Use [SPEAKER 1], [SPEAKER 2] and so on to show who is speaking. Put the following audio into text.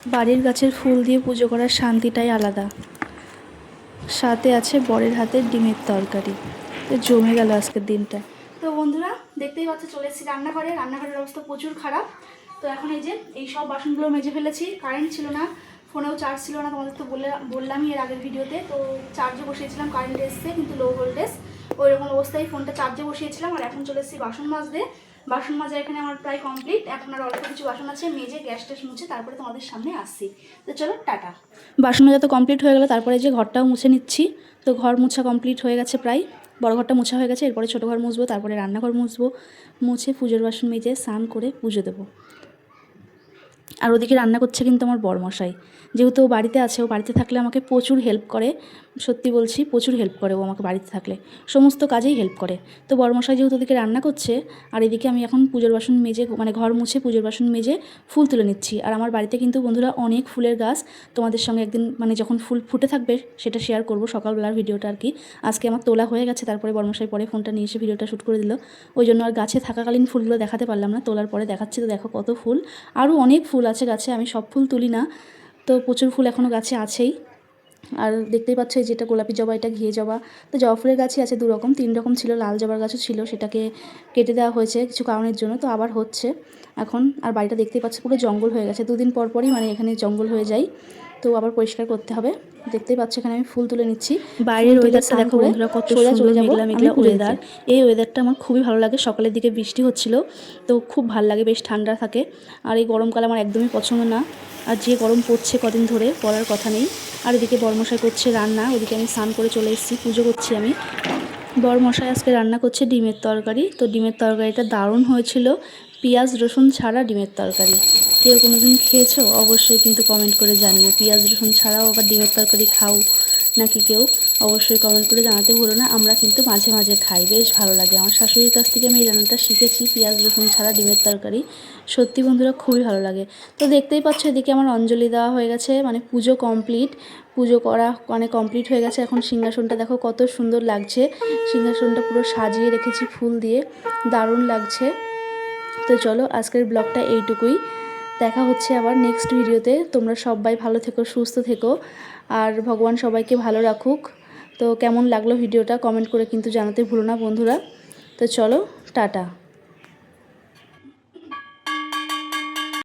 [SPEAKER 1] বাড়ির গাছের ফুল দিয়ে পুজো করার শান্তিটাই আলাদা। সাথে আছে বরের হাতের ডিমের তরকারি। তো জমে গেল আজকের দিনটা। তো বন্ধুরা দেখতেই পাচ্ছ চলে এসেছি রান্নাঘরে। রান্নাঘরের অবস্থা প্রচুর খারাপ। তো এখন এই সব বাসনগুলো মেজে ফেলেছি। কারেন্ট ছিল না, ফোনেও চার্জ ছিল না, তোমাদের তো বললামই এর আগের ভিডিওতে। তো চার্জে বসিয়েছিলাম, কারেন্ট এসছে কিন্তু লো ভোল্টেজ, ওইরকম অবস্থায় ফোনটা চার্জে বসিয়েছিলাম। আর এখন চলে এসেছি বাসন মাজতে। বাসন মাজা এখানে আমার প্রায় কমপ্লিট। এখন আর অল্প কিছু বাসন আছে, মেজে গ্যাস ট্যাস মুছে তারপরে তোমাদের সামনে আসছি। তো চলো টাটা। বাসন মাজা তো কমপ্লিট হয়ে গেলো, তারপরে যে ঘরটাও মুছে নিচ্ছি। তো ঘর মুছা কমপ্লিট হয়ে গেছে প্রায়, বড় ঘরটা মুছা হয়ে গেছে। এরপরে ছোটো ঘর মুছবো, তারপরে রান্নাঘর মুছবো, মুছে পুজোর বাসন মেজে স্নান করে পুজো দেবো। আর ওদিকে রান্না করছে কিন্তু আমার বরমশাই। যেহেতু ও বাড়িতে আছে, ও বাড়িতে থাকলে আমাকে প্রচুর হেল্প করে। সত্যি বলছি, প্রচুর হেল্প করে ও আমাকে বাড়িতে থাকলে, সমস্ত কাজেই হেল্প করে। তো বরমশাই যেহেতু ওদিকে রান্না করছে, আর এদিকে আমি এখন পুজোর বাসন মেজে মানে ঘর মুছে পুজোর বাসন মেজে ফুল তুলে নিচ্ছি। আর আমার বাড়িতে কিন্তু বন্ধুরা অনেক ফুলের গাছ। তোমাদের সঙ্গে একদিন মানে যখন ফুল ফুটে থাকবে সেটা শেয়ার করব, সকালবেলার ভিডিওটা আর কি। আজকে আমার তোলা হয়ে গেছে, তারপরে বরমশাই পরে ফোনটা নিয়ে এসে ভিডিওটা শ্যুট করে দিল। ওই জন্য আর গাছে থাকাকালীন ফুলগুলো দেখাতে পারলাম না, তোলার পরে দেখাচ্ছি। তো দেখো কত ফুল, আরও অনেক ফুল আছে গাছে। আমি সব ফুল তুলি না, তো প্রচুর ফুল এখনও গাছে আছেই। আর দেখতেই পাচ্ছ এই যেটা গোলাপি জবা, এটা ঘিয়ে জবা। তো জবা ফুলের গাছই আছে 2 রকম, 3 রকম ছিল, লাল জবার গাছও ছিল, সেটাকে কেটে দেওয়া হয়েছে কিছু কারণের জন্য। তো আবার হচ্ছে এখন। আর বাড়িটা দেখতেই পাচ্ছ পুরো জঙ্গল হয়ে গেছে, 2 দিন পর পরই মানে এখানে জঙ্গল হয়ে যায়। তো আবার পরিষ্কার করতে হবে। দেখতেই পাচ্ছ এখানে আমি ফুল তুলে নিচ্ছি। বাইরের ওয়েদারটা দেখো বন্ধুরা, কত সুন্দর মেঘলা মেঘলা ওয়েদার। এই ওয়েদারটা আমার খুবই ভালো লাগে। সকালের দিকে বৃষ্টি হচ্ছিল, তো খুব ভালো লাগে, বেশ ঠান্ডা থাকে। আর এই গরমকাল আমার একদমই পছন্দ না। আর যে গরম পড়ছে কদিন ধরে, বলার কথা নেই। আর এদিকে বরমশাই করছে রান্না, ওদিকে আমি স্নান করে চলে এসেছি, পুজো করছি আমি। বরমশাই আজকে রান্না করছে ডিমের তরকারি। তো ডিমের তরকারিটা দারুণ হয়েছিল, পেঁয়াজ রসুন ছাড়া ডিমের তরকারি। কেউ কোনো দিন খেয়েছো অবশ্যই কিন্তু কমেন্ট করে জানিও। পেঁয়াজ রসুন ছাড়াও আবার ডিমের তরকারি খাও নাকি কেউ, অবশ্যই কমেন্ট করে জানাতে ভুলো না। আমরা কিন্তু মাঝে মাঝে খাই, বেশ ভালো লাগে। আমার শাশুড়ির কাছ থেকে আমি এই রান্নাটা শিখেছি, পেঁয়াজ রসুন ছাড়া ডিমের তরকারি। সত্যি বন্ধুরা খুবই ভালো লাগে। তো দেখতেই পাচ্ছ এদিকে আমার অঞ্জলি দেওয়া হয়ে গেছে, মানে পুজো কমপ্লিট, পুজো করা মানে কমপ্লিট হয়ে গেছে। এখন সিংহাসনটা দেখো কত সুন্দর লাগছে, সিংহাসনটা পুরো সাজিয়ে রেখেছি ফুল দিয়ে, দারুণ লাগছে। তো চলো আজকের ব্লগটা এইটুকুই, দেখা হচ্ছে আবার নেক্সট ভিডিওতে। তোমরা সবাই ভালো থেকো, সুস্থ থেকো, আর ভগবান সবাইকে ভালো রাখুক। তো কেমন লাগলো ভিডিওটা কমেন্ট করে কিন্তু জানাতে ভুলো না বন্ধুরা। তো চলো টাটা।